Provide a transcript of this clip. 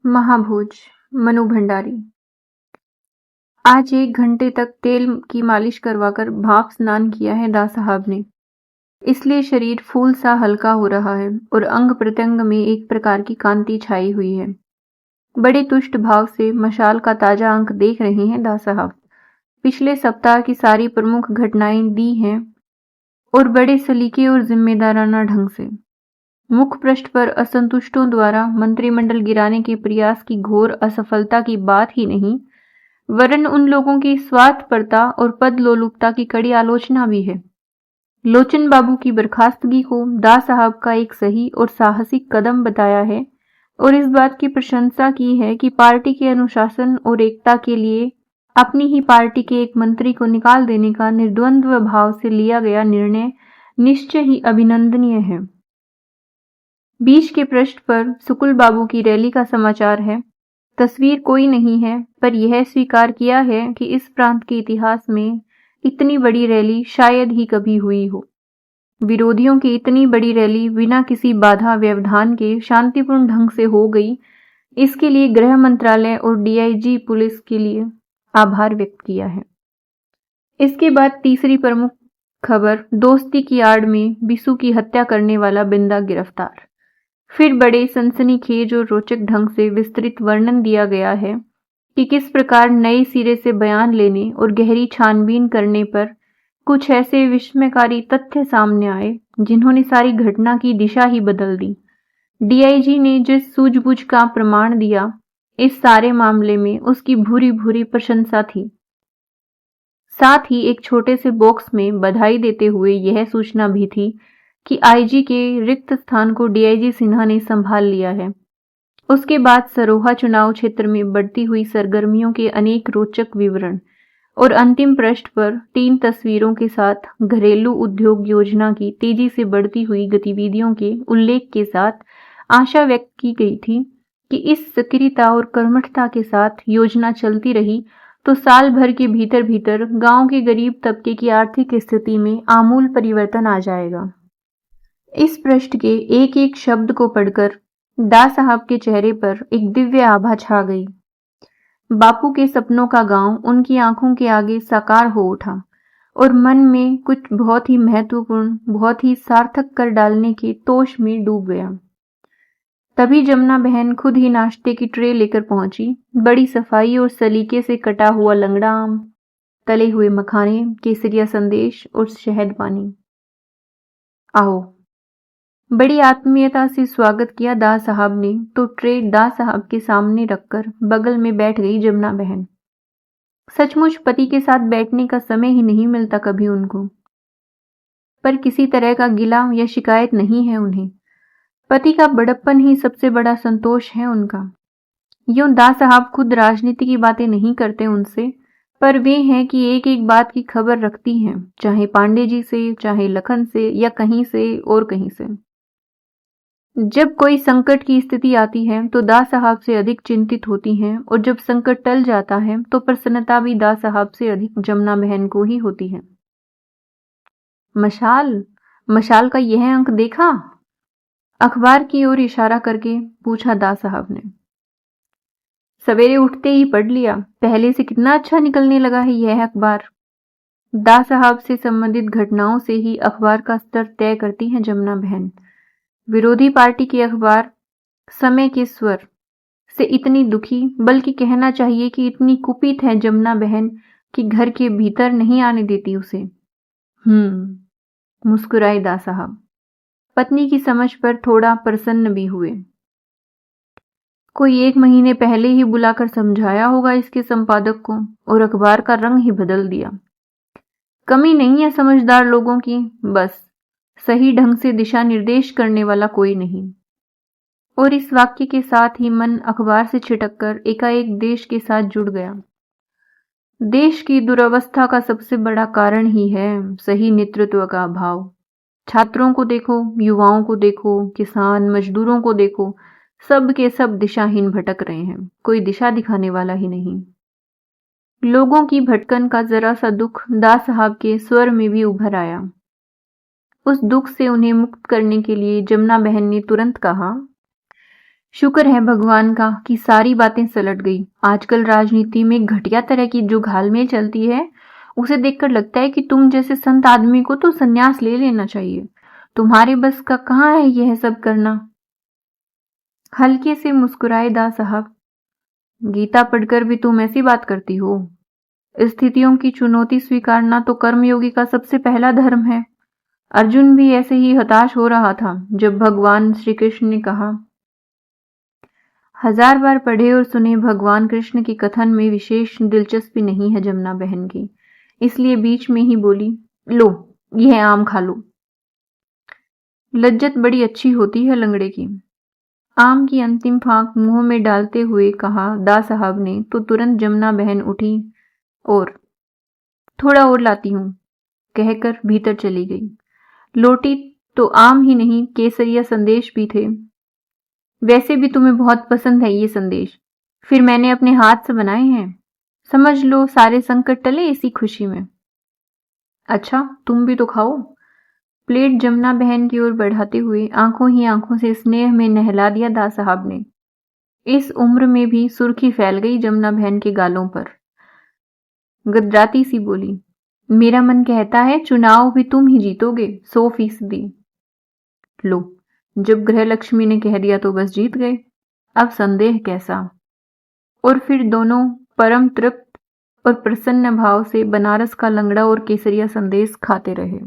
महाभोज। मनु भंडारी। आज 1 घंटे तक तेल की मालिश करवाकर भाप स्नान किया है दास साहब ने, इसलिए शरीर फूल सा हल्का हो रहा है और अंग प्रत्यंग में एक प्रकार की कांति छाई हुई है। बड़े तुष्ट भाव से मशाल का ताजा अंक देख रहे हैं दास साहब। पिछले सप्ताह की सारी प्रमुख घटनाएं दी हैं और बड़े सलीके और जिम्मेदाराना ढंग से। मुख पृष्ठ पर असंतुष्टों द्वारा मंत्रिमंडल गिराने के प्रयास की घोर असफलता की बात ही नहीं, वरन उन लोगों की स्वार्थपरता और पद लोलुपता की कड़ी आलोचना भी है। लोचन बाबू की बर्खास्तगी को दास साहब का एक सही और साहसिक कदम बताया है और इस बात की प्रशंसा की है कि पार्टी के अनुशासन और एकता के लिए अपनी ही पार्टी के एक मंत्री को निकाल देने का निर्द्वंद्व भाव से लिया गया निर्णय निश्चय ही अभिनंदनीय है। बीच के पृष्ठ पर सुकुल बाबू की रैली का समाचार है। तस्वीर कोई नहीं है, पर यह स्वीकार किया है कि इस प्रांत के इतिहास में इतनी बड़ी रैली शायद ही कभी हुई हो। विरोधियों की इतनी बड़ी रैली बिना किसी बाधा व्यवधान के शांतिपूर्ण ढंग से हो गई, इसके लिए गृह मंत्रालय और डीआईजी पुलिस के लिए आभार व्यक्त किया है। इसके बाद तीसरी प्रमुख खबर, दोस्ती की आड़ में बिसु की हत्या करने वाला बिंदा गिरफ्तार। फिर बड़े सनसनीखेज और रोचक ढंग से विस्तृत वर्णन दिया गया है कि किस प्रकार नए सिरे से बयान लेने और गहरी छानबीन करने पर कुछ ऐसे विस्मयकारी तथ्य सामने आए जिन्होंने सारी घटना की दिशा ही बदल दी। डीआईजी ने जिस सूझबूझ का प्रमाण दिया, इस सारे मामले में उसकी भूरी भूरी प्रशंसा थी। साथ ही एक छोटे से बॉक्स में बधाई देते हुए यह सूचना भी थी कि आईजी के रिक्त स्थान को डीआईजी सिन्हा ने संभाल लिया है। उसके बाद सरोहा चुनाव क्षेत्र में बढ़ती हुई सरगर्मियों के अनेक रोचक विवरण और अंतिम पृष्ठ पर 3 तस्वीरों के साथ घरेलू उद्योग योजना की तेजी से बढ़ती हुई गतिविधियों के उल्लेख के साथ आशा व्यक्त की गई थी कि इस सक्रियता और कर्मठता के साथ योजना चलती रही तो साल भर के भीतर भीतर गांव के गरीब तबके की आर्थिक स्थिति में आमूल परिवर्तन आ जाएगा। इस पृष्ठ के एक एक शब्द को पढ़कर दास साहब के चेहरे पर एक दिव्य आभा छा गई। बापू के सपनों का गांव उनकी आंखों के आगे साकार हो उठा और मन में कुछ बहुत ही महत्वपूर्ण, बहुत ही सार्थक कर डालने के तोष में डूब गया। तभी जमुना बहन खुद ही नाश्ते की ट्रे लेकर पहुंची। बड़ी सफाई और सलीके से कटा हुआ लंगड़ा आम, तले हुए मखाने, केसरिया संदेश और शहद पानी। आओ। बड़ी आत्मीयता से स्वागत किया दास साहब ने तो ट्रे दास साहब के सामने रखकर बगल में बैठ गई जमुना बहन। सचमुच पति के साथ बैठने का समय ही नहीं मिलता कभी उनको, पर किसी तरह का गिला या शिकायत नहीं है उन्हें। पति का बड़प्पन ही सबसे बड़ा संतोष है उनका। यूं दास साहब खुद राजनीति की बातें नहीं करते उनसे, पर वे हैं कि एक एक बात की खबर रखती हैं, चाहे पांडे जी से, चाहे लखन से या कहीं से और कहीं से। जब कोई संकट की स्थिति आती है तो दास साहब से अधिक चिंतित होती हैं और जब संकट टल जाता है तो प्रसन्नता भी दास साहब से अधिक जमुना बहन को ही होती है। मशाल का यह अंक देखा? अखबार की ओर इशारा करके पूछा दास साहब ने। सवेरे उठते ही पढ़ लिया। पहले से कितना अच्छा निकलने लगा है यह अखबार। दास साहब से संबंधित घटनाओं से ही अखबार का स्तर तय करती है जमुना बहन। विरोधी पार्टी के अखबार समय के स्वर से इतनी दुखी, बल्कि कहना चाहिए कि इतनी कुपित है जमुना बहन कि घर के भीतर नहीं आने देती उसे। मुस्कुराए दास साहब। पत्नी की समझ पर थोड़ा प्रसन्न भी हुए। कोई 1 महीने पहले ही बुलाकर समझाया होगा इसके संपादक को और अखबार का रंग ही बदल दिया। कमी नहीं है समझदार लोगों की, बस सही ढंग से दिशा निर्देश करने वाला कोई नहीं। और इस वाक्य के साथ ही मन अखबार से छिटककर एकाएक देश के साथ जुड़ गया। देश की दुर्अवस्था का सबसे बड़ा कारण ही है सही नेतृत्व का अभाव। छात्रों को देखो, युवाओं को देखो, किसान मजदूरों को देखो, सब के सब दिशाहीन भटक रहे हैं। कोई दिशा दिखाने वाला ही नहीं। लोगों की भटकन का जरा सा दुख दास साहब के स्वर में भी उभर आया। उस दुख से उन्हें मुक्त करने के लिए जमुना बहन ने तुरंत कहा, शुक्र है भगवान का कि सारी बातें सलट गई। आजकल राजनीति में घटिया तरह की जो घालमेल चलती है, उसे देखकर लगता है कि तुम जैसे संत आदमी को तो संन्यास ले लेना चाहिए। तुम्हारे बस का कहाँ है यह सब करना। हल्के से मुस्कुराए दा साहब। गीता पढ़कर भी तुम ऐसी बात करती हो। स्थितियों की चुनौती स्वीकारना तो कर्मयोगी का सबसे पहला धर्म है। अर्जुन भी ऐसे ही हताश हो रहा था जब भगवान श्री कृष्ण ने कहा। 1000 बार पढ़े और सुने भगवान कृष्ण के कथन में विशेष दिलचस्पी नहीं है जमुना बहन की, इसलिए बीच में ही बोली, लो यह आम खा लो। लज्जत बड़ी अच्छी होती है लंगड़े की। आम की अंतिम फांक मुंह में डालते हुए कहा दा साहब ने, तो तुरंत जमुना बहन उठी और थोड़ा और लाती हूं कहकर भीतर चली गई। लोटी तो आम ही नहीं, केसरिया संदेश भी थे। वैसे भी तुम्हें बहुत पसंद है ये संदेश, फिर मैंने अपने हाथ से बनाए हैं। समझ लो सारे संकट टले इसी खुशी में। अच्छा तुम भी तो खाओ। प्लेट जमुना बहन की ओर बढ़ाते हुए आंखों ही आंखों से स्नेह में नहला दिया दा साहब ने। इस उम्र में भी सुर्खी फैल गई जमुना बहन के गालों पर। गदराती सी बोली, मेरा मन कहता है चुनाव भी तुम ही जीतोगे 100%। लो, जब गृहलक्ष्मी ने कह दिया तो बस जीत गए, अब संदेह कैसा। और फिर दोनों परम तृप्त और प्रसन्न भाव से बनारस का लंगड़ा और केसरिया संदेश खाते रहे।